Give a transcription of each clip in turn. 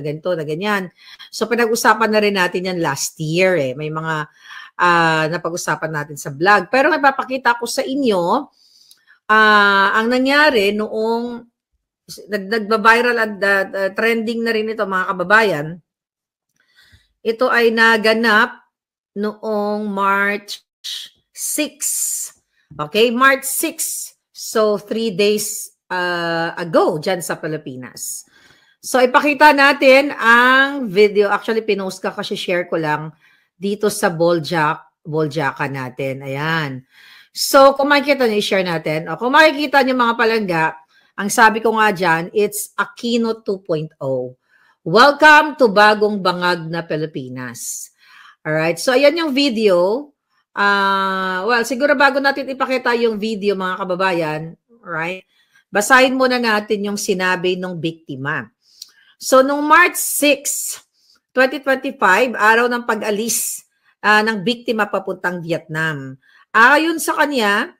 ganito, na ganyan. So, pinag-usapan na rin natin yan last year eh. May mga napag-usapan natin sa vlog. Pero napapakita ko sa inyo, ang nangyari noong nagba-viral at trending na rin ito mga kababayan. Ito ay naganap noong March 6. Okay, March 6. So, 3 days ago dyan sa Pilipinas. So, ipakita natin ang video. Actually, pinost ka kasi share ko lang dito sa Boljaka natin. Ayan. So, kung makikita nyo, i-share natin. O, kung makikita nyo mga palangga, ang sabi ko nga dyan, it's Aquino 2.0. Welcome to Bagong Bangag na Pilipinas. Alright, so ayan yung video. Well, siguro bago natin ipakita yung video mga kababayan, alright, basahin muna natin yung sinabi ng biktima. So, nung March 6, 2025, araw ng pag-alis ng biktima papuntang Vietnam. Ayon sa kanya,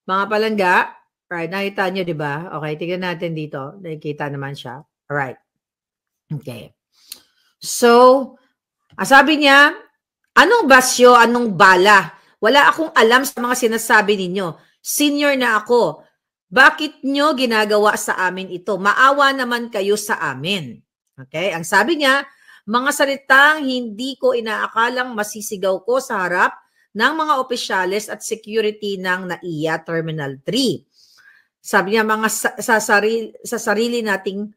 mga palangga, right, nakita nyo, di ba? Okay, tignan natin dito. Nakikita naman siya. Alright. Okay. So, sabi niya, anong basyo, anong bala? Wala akong alam sa mga sinasabi ninyo. Senior na ako. Bakit nyo ginagawa sa amin ito? Maawa naman kayo sa amin. Okay? Ang sabi niya, mga salitang hindi ko inaakalang masisigaw ko sa harap ng mga opisyales at security ng NAIA Terminal 3. Sabi niya, sa sarili nating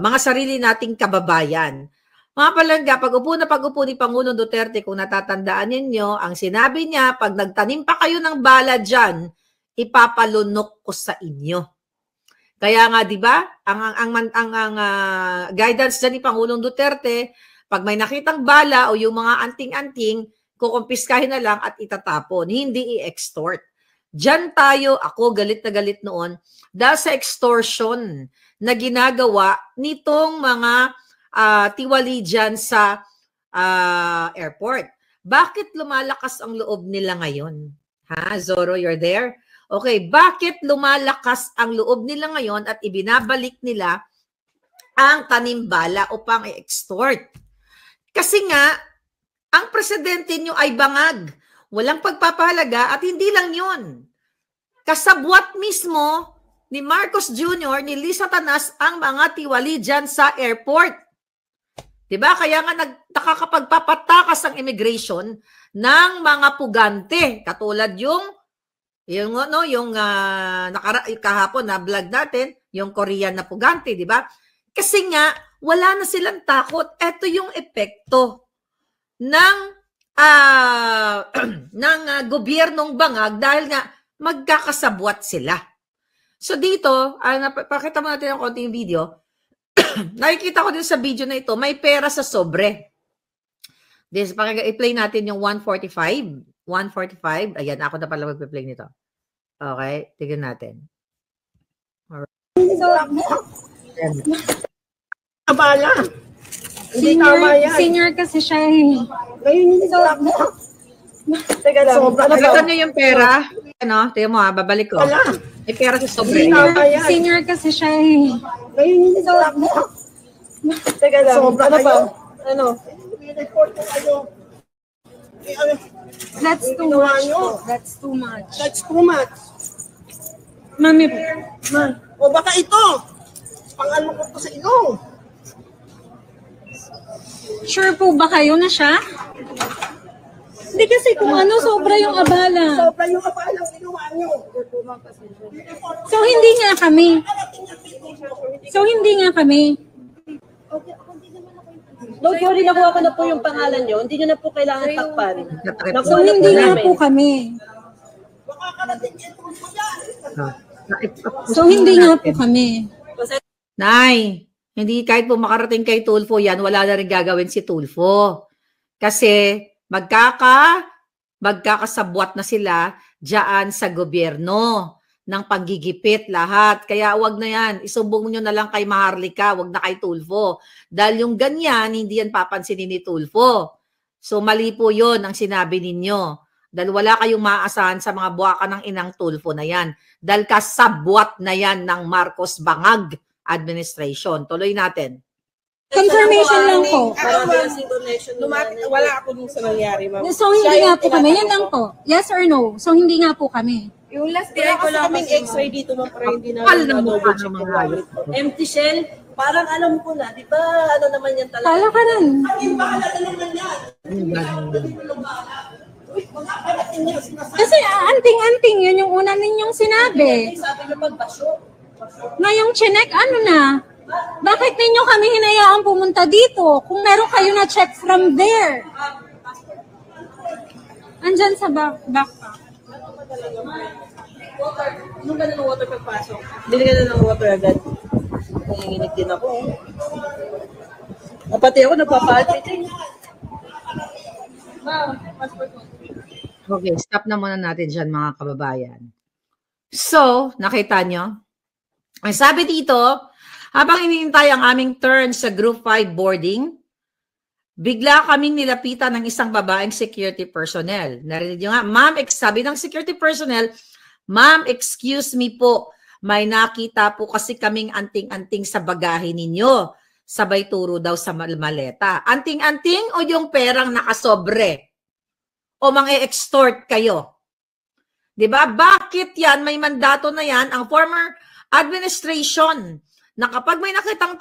mga sarili nating kababayan. Mga palangga, pag-upo ni Pangulong Duterte, kung natatandaan ninyo, ang sinabi niya, pag nagtanim pa kayo ng bala dyan, ipapalunok ko sa inyo. Kaya nga, di ba, ang guidance dyan ni Pangulong Duterte, pag may nakitang bala o yung mga anting-anting, kukumpiskahin na lang at itatapon, hindi i-extort. Diyan tayo, ako galit na galit noon, dahil sa extortion na ginagawa nitong mga tiwali dyan sa airport. Bakit lumalakas ang loob nila ngayon? Ha, Zoro, you're there? Okay, bakit lumalakas ang loob nila ngayon at ibinabalik nila ang tanimbala upang i-extort? Kasi nga, ang presidente nyo ay bangag. Walang pagpapahalaga at hindi lang yun. Kasabwat mismo ni Marcos Jr., ni Lisa Tanas, ang mga tiwali dyan sa airport. Diba? Kaya nga nakakapagpapatakas ang immigration ng mga pugante. Katulad yung kahapon na vlog natin, yung Korean na pugante, diba? Kasi nga, wala na silang takot. Ito yung epekto ng gobyernong bangag dahil nga magkakasabwat sila. So dito, pakita mo natin ang konting video. Nakikita ko din sa video na ito, may pera sa sobre. This, i-play natin yung 145. 145. Ayan, ako na pala mag-play nito. Okay, tignan natin. Alright. So, abala. Senior kasi siya eh. Ngayon hindi Teka lang. Nakita niyo yung pera? Ano? Tingnan mo ha, babalik ko. Wala. May pera sa sobre. Senior kasi siya eh. Ngayon hindi Teka lang. Sobra na ba? Ano? I-report ko kayo. That's too much. That's too much. That's too much. Mami. O baka ito. Pang-ano ko sa ilong. Sure po ba kayo na siya? Hindi kasi kung ano, sobra yung abala. Sobra yung abala ang ginawa nyo. So, hindi nga kami. Don't worry, nakuha ko na po yung pangalan nyo. Hindi nyo na po kailangan takpan. So, hindi nga po kami. So, hindi nga po kami. Nay, hindi kahit po makarating kay Tulfo yan, wala na rin gagawin si Tulfo. Kasi magkakasabwat na sila diyan sa gobyerno ng panggigipit lahat. Kaya wag na yan. Isumbong nyo na lang kay Maharlika, wag na kay Tulfo. Dahil yung ganyan, hindi yan papansinin ni Tulfo. So mali po yun ang sinabi ninyo. Dahil wala kayong maaasahan sa mga buwaka ng inang Tulfo na yan. Dahil kasabwat na yan ng Marcos Bangag administration. Tuloy natin. Confirmation lang po. Wala ako dun sa nangyari, ma'am. So, hindi nga po kami. Yan lang po. Yes or no? So, hindi nga po kami. Yung last day ko lang kaming x-ray dito, ma'am, pero hindi na double check yung wallet. Empty shell, parang alam ko na, di ba? Ano naman yan talaga? Kala ka rin. Kasi anting-anting, yun yung una ninyong sinabi. Sabi niyo magbasyo. Ngayong chinek, ano na? Bakit ninyo kami hinayaan pumunta dito? Kung meron kayo na check from there. Andyan sa backpack. Anong ba ng water pagpasok? Bili ka na ng water agad. Nanginginig din ako. Pati ako nagpapalpit eh. Okay, stop na muna natin dyan mga kababayan. So, nakita nyo? Ang sabi dito, habang hinihintay ang aming turn sa Group 5 boarding, bigla kaming nilapitan ng isang babaeng security personnel. Narinig nyo nga, ma'am, sabi ng security personnel, ma'am, excuse me po, may nakita po kasi kaming anting-anting sa bagahe ninyo. Sabay turo daw sa maleta. Anting-anting o yung perang nakasobre? O mang-e-extort kayo? Diba? Bakit yan? May mandato na yan ang former administration na kapag may nakitang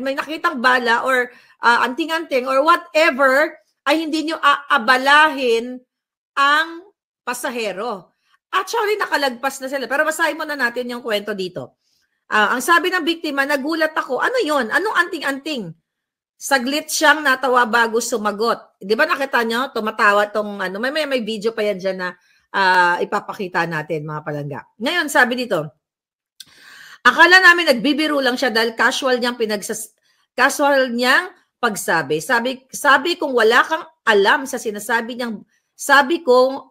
may nakitang bala or anting-anting or whatever, ay hindi nyo aabalahin ang pasahero. Actually, nakalagpas na sila. Pero basahin muna natin yung kwento dito. Ang sabi ng biktima, nagulat ako. Ano yon? Anong anting-anting? Saglit siyang natawa bago sumagot. Di ba nakita nyo? Tumatawa tong ano. May video pa yan dyan na ipapakita natin mga palangga. Ngayon, sabi dito, akala namin nagbibiro lang siya dahil casual niyang pagsabi. Sabi kong wala kang alam sa sinasabi niyang, sabi kong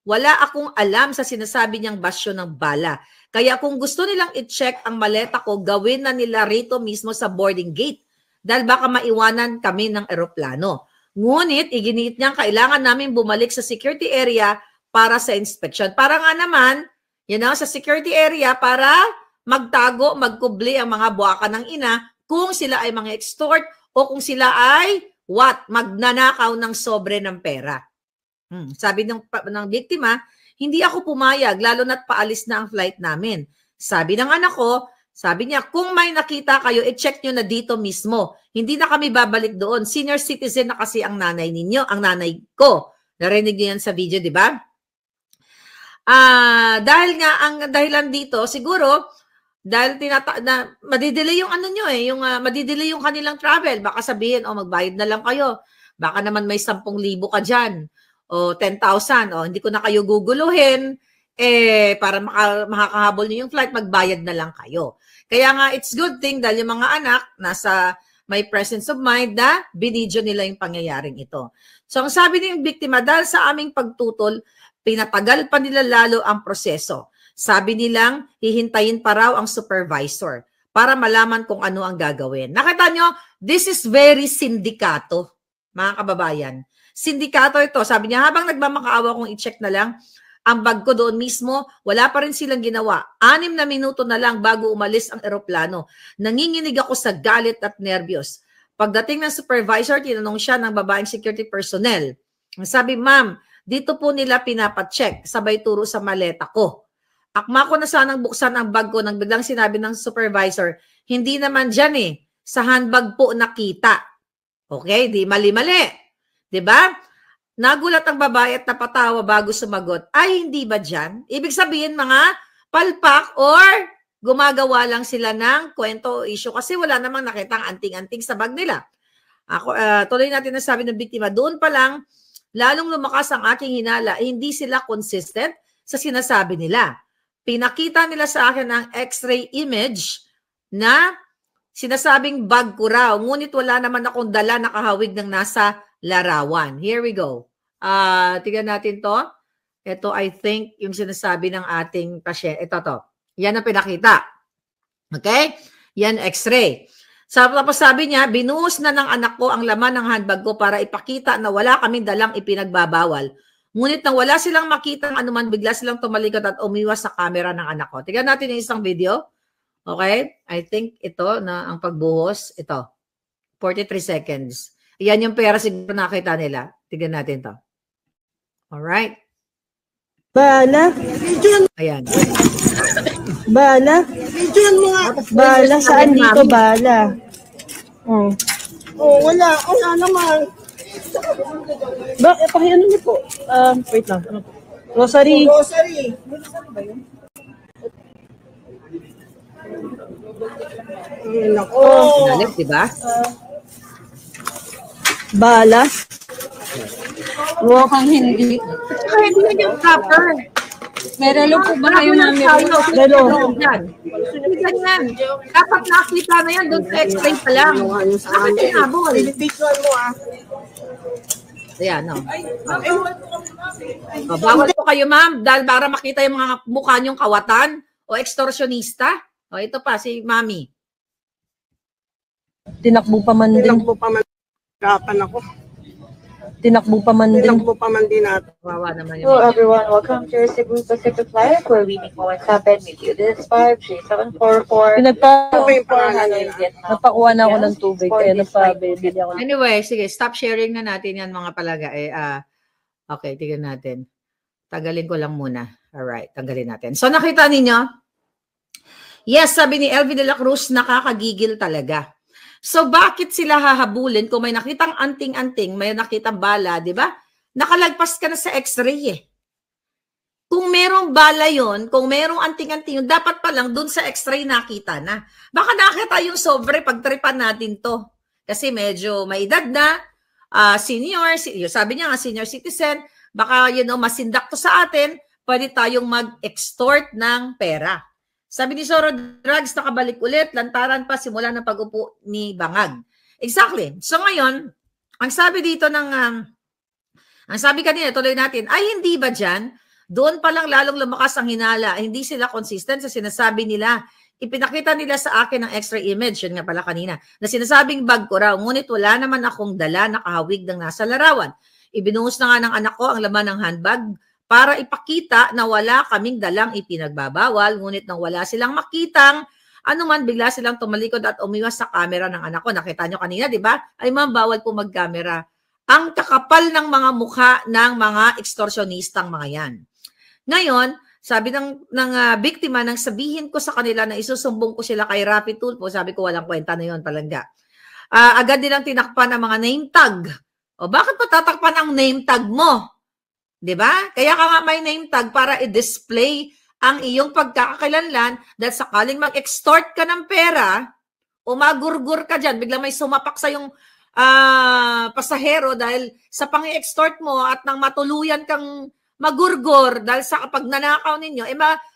wala akong alam sa sinasabi niyang basyo ng bala. Kaya kung gusto nilang i-check ang maleta ko, gawin na nila rito mismo sa boarding gate dahil baka maiwanan kami ng eroplano. Ngunit, iginit niyang kailangan namin bumalik sa security area para sa inspection. Para nga naman, sa security area para magtago, magkubli ang mga buwaka ng ina kung sila ay mga extort o kung sila ay magnanakaw ng sobre ng pera. Sabi ng biktima, hindi ako pumayag, lalo na't paalis na ang flight namin. Sabi ng anak ko, sabi niya, kung may nakita kayo, i-check nyo na dito mismo. Hindi na kami babalik doon. Senior citizen na kasi ang nanay ninyo, ang nanay ko. Narinig niyo yan sa video, di ba? Dahil nga, ang dahilan dito, siguro, dahil madidelay yung ano nyo madidelay yung kanilang travel. Baka sabihin, magbayad na lang kayo. Baka naman may 10,000 ka dyan. O 10,000, hindi ko na kayo guguluhin, para makakahabol niyo yung flight, magbayad na lang kayo. Kaya nga, it's good thing dahil yung mga anak nasa may presence of mind na binidyo nila yung pangyayaring ito. So, ang sabi ng biktima, dahil sa aming pagtutol, pinatagal pa nila lalo ang proseso. Sabi nilang, hihintayin pa raw ang supervisor para malaman kung ano ang gagawin. Nakita nyo, this is very sindikato, mga kababayan. Sindikato ito. Sabi niya, habang nagmamakaawa kung i-check na lang ang bag ko doon mismo, wala pa rin silang ginawa. 6 na minuto na lang bago umalis ang eroplano. Nanginginig ako sa galit at nervyos. Pagdating ng supervisor, tinanong siya ng babaeng security personnel. Sabi, ma'am, dito po nila pinapacheck, sabay turo sa maleta ko. Akma ko na sanang buksan ang bag ko nang biglang sinabi ng supervisor, hindi naman dyan sa handbag po nakita. Okay, di mali-mali. Diba? Nagulat ang babae at napatawa bago sumagot. Ay, hindi ba dyan? Ibig sabihin, mga palpak or gumagawa lang sila ng kwento o issue kasi wala namang nakitang anting-anting sa bag nila. Tuloy natin na sabi ng biktima, doon pa lang, lalong lumakas ang aking hinala, hindi sila consistent sa sinasabi nila. Pinakita nila sa akin ang x-ray image na sinasabing bag ko raw, ngunit wala naman akong dala na kahawig ng nasa larawan. Here we go. Tignan natin to. Ito, I think, yung sinasabi ng ating pasyente. Ito to. Yan ang pinakita. Okay? Yan, x-ray. Tapos sabi niya, binuhos na ng anak ko ang laman ng handbag ko para ipakita na wala kaming dalang ipinagbabawal. Ngunit nang wala silang makita ng anuman, bigla silang tumalikod at umiwas sa camera ng anak ko. Tignan natin yung isang video. Okay? I think ito na ang pagbuhos. Ito. 43 seconds. Yan yung pera siguro nakita nila. Tignan natin to. Alright. Bala. Ayan. Bala. Bala. Saan dito bala? Oh. Oh, wala. Wala naman. Pakiano niyo po? Wait lang. Ano po? Rosary. Grocery. Nako. Sinalit, di ba? Bala. Mukhang hindi. Hindi na yung proper. May relo po ba kayo, mami? Relo. Hindi ganyan. Dapat nakita na yan doon sa x-ray pa lang. Bakit sinabol? Picture mo Ayan, no. Bawal po kayo, ma'am, dahil para makita yung mga mukha niyong kawatan o extortionista. O, ito pa, si mami. Tinakbo pa man din. Tinakbo pa man. Kapan ako. Tinakbo pa man din. Tinakbo pa man din natin. Wawa naman yung Hello everyone, welcome to Cebu Pacific Flight where we make moments happen with you. This is 53744. Napakuha na ako ng tubig kaya napabili ako. Anyway, sige, stop sharing na natin yan mga palaga. Okay, tignan natin. Tagalin ko lang muna. Alright, tanggalin natin. So nakita ninyo? Yes, sabi ni Elvin de la Cruz, nakakagigil talaga. So bakit sila hahabulin kung may nakitang anting-anting, may nakitang bala, di ba? Nakalagpas ka na sa x-ray eh. Kung merong bala yon, kung merong anting-anting yun, dapat pa lang dun sa x-ray nakita na. Baka nakita yung sobre pagtripan natin to. Kasi medyo may edad na, senior, sabi niya nga senior citizen, baka masindak to sa atin, pwede tayong mag-extort ng pera. Sabi ni Soro Drugs, nakabalik ulit, lantaran pa simula ng pag-upo ni Bangag. Exactly. So ngayon, ang sabi dito ang sabi kanina, tuloy natin, ay hindi ba dyan? Doon pa lang lalong lumakas ang hinala. Hindi sila consistent sa sinasabi nila. Ipinakita nila sa akin ng extra image, yun nga pala kanina, na sinasabing bag ko raw, ngunit wala naman akong dala nakahawig ng nasa larawan. Ibinuhos na nga ng anak ko ang laman ng handbag, para ipakita na wala kaming dalang ipinagbabawal, ngunit nang wala silang makitang, anuman bigla silang tumalikod at umiwas sa camera ng anak ko. Nakita nyo kanina, di ba? Ay ma'am, bawal po mag-camera. Ang kakapal ng mga mukha ng mga extortionistang mga yan. Ngayon, sabi ng biktima, nang sabihin ko sa kanila na isusumbong ko sila kay Rapid Tulfo, sabi ko walang kwenta na yun, palangga. Agad nilang tinakpan ang mga name tag. O bakit pa tatakpan ang name tag mo? Diba? Kaya ka nga may name tag para i-display ang iyong pagkakakilanlan dahil sakaling mag-extort ka ng pera o magurgur ka dyan, biglang may sumapak sa yung pasahero dahil sa pang-extort mo at nang matuluyan kang magurgur dahil sa kapag nanakaw ninyo,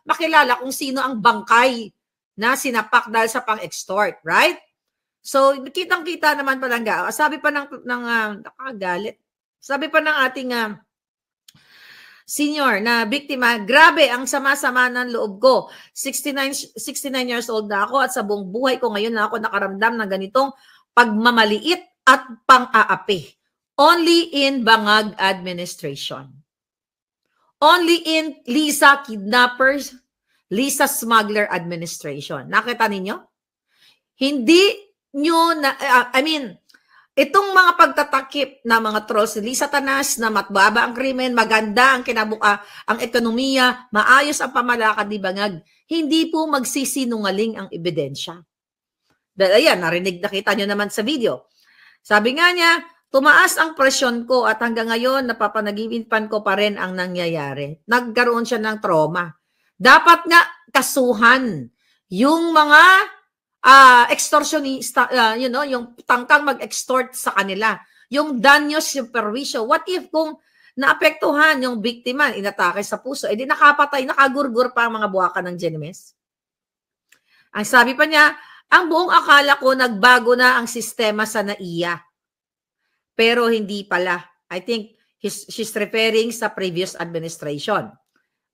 makilala kung sino ang bangkay na sinapak dahil sa pang-extort, right? So, kitang-kita naman palangga. Sabi pa nakagalit. Sabi pa ng ating senior na biktima, grabe ang sama-sama ng loob ko. 69 years old na ako at sa buong buhay ko ngayon na ako nakaramdam ng ganitong pagmamaliit at pang-aapi. Only in Bangag administration. Only in Lisa Kidnappers, Lisa Smuggler administration. Nakita ninyo? Hindi nyo na, itong mga pagtatakip na mga trolls ni Lisa Tanas na matbaba ang krimen, maganda ang ang ekonomiya, maayos ang pamalakad ni Bangag, hindi po magsisinungaling ang ebidensya. Dahil ayan, nakita nyo naman sa video. Sabi nga niya, tumaas ang presyon ko at hanggang ngayon napapanaginipan ko pa rin ang nangyayari. Nagkaroon siya ng trauma. Dapat nga kasuhan yung mga extortionista, yung tangkang mag-extort sa kanila. Yung danyos, yung perwisyo. What if kung naapektuhan yung biktima, inatake sa puso, edi nakapatay, nakagurgur pa ang mga buwakan ng Genemes? Ang sabi pa niya, ang buong akala ko nagbago na ang sistema sa NAIA. Pero hindi pala. I think she's referring sa previous administration.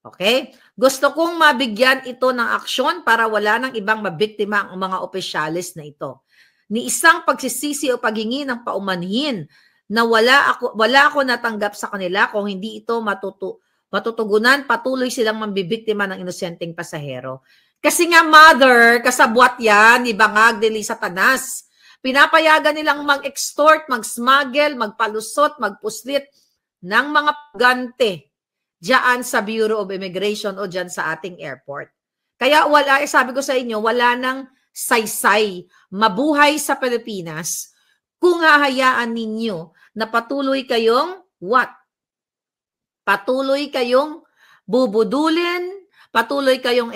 Okay? Gusto kong mabigyan ito ng aksyon para wala nang ibang mabiktima ang mga opisyalis na ito. Ni isang pagsisisi o paghingi ng paumanhin na wala ako natanggap sa kanila kung hindi ito matutugunan, patuloy silang mambibiktima ng inosenteng pasahero. Kasi nga mother, kasabwat yan ni Bangag de Lisa Tanas. Pinapayagan nilang mag-extort, mag-smuggle, magpalusot, magpuslit ng mga pagante diyan sa Bureau of Immigration o diyan sa ating airport. Kaya wala, sabi ko sa inyo, wala nang saysay, mabuhay sa Pilipinas kung hahayaan ninyo na patuloy kayong what? Patuloy kayong bubudulin, patuloy kayong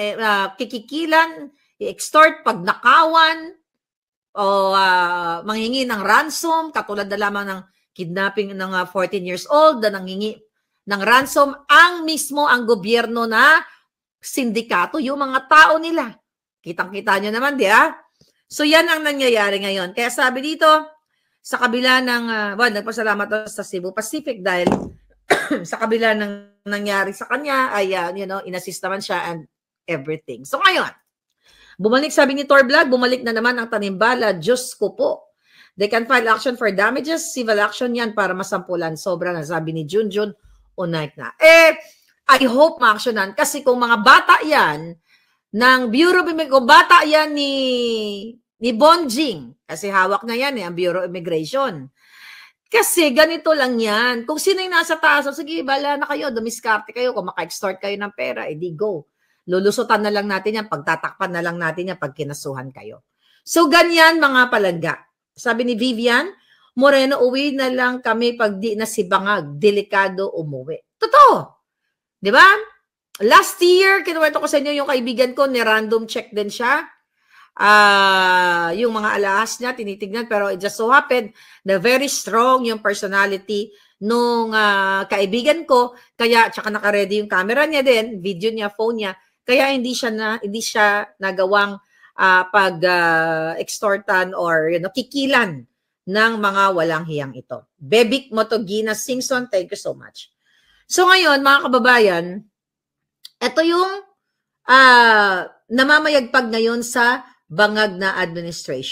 kikikilan, i-extort, pagnakawan, o manghingi ng ransom, katulad na lamang ng kidnapping ng 14 years old na nanghingi ng ransom, ang gobyerno na sindikato, yung mga tao nila. Kitang-kita nyo naman, di ba? So yan ang nangyayari ngayon. Kaya sabi dito, sa kabila ng, nagpasalamat sa Cebu Pacific dahil sa kabila ng nangyari sa kanya, ay, inassist naman siya and everything. So ngayon, bumalik, sabi ni Torblad, bumalik na naman ang tanimbala. Diyos ko po. They can file action for damages. Civil action yan para masampulan. Sobra na, sabi ni Junjun Unaik na. I hope ma-actionan. Kasi kung mga bata yan, ng Bureau of Immigration, bata yan ni Bonjing. Kasi hawak na yan ang Bureau of Immigration. Kasi ganito lang yan. Kung sino yung nasa taas, sige, bala na kayo, dumiskarte kayo, kung maka-extort kayo ng pera, edi go. Lulusutan na lang natin yan, pagtatakpan na lang natin yan pag kinasuhan kayo. So, ganyan mga palangga. Sabi ni Vivian, Moreno, uwi na lang kami pag di na si Bangag, delikado umuwi. Totoo. Di ba? Last year, kinuwento ko sa inyo yung kaibigan ko, ni-random check din siya. Yung mga alahas niya, tinitignan, pero it just so happened na very strong yung personality nung kaibigan ko, kaya tsaka naka-ready yung camera niya din, video niya, phone niya, kaya hindi siya nagawang pag-extortan or kikilan ng mga walang hiyang ito. Bebik Motogina Singson, thank you so much. So ngayon, mga kababayan, ito yung namamayagpag ngayon sa bangag na administration.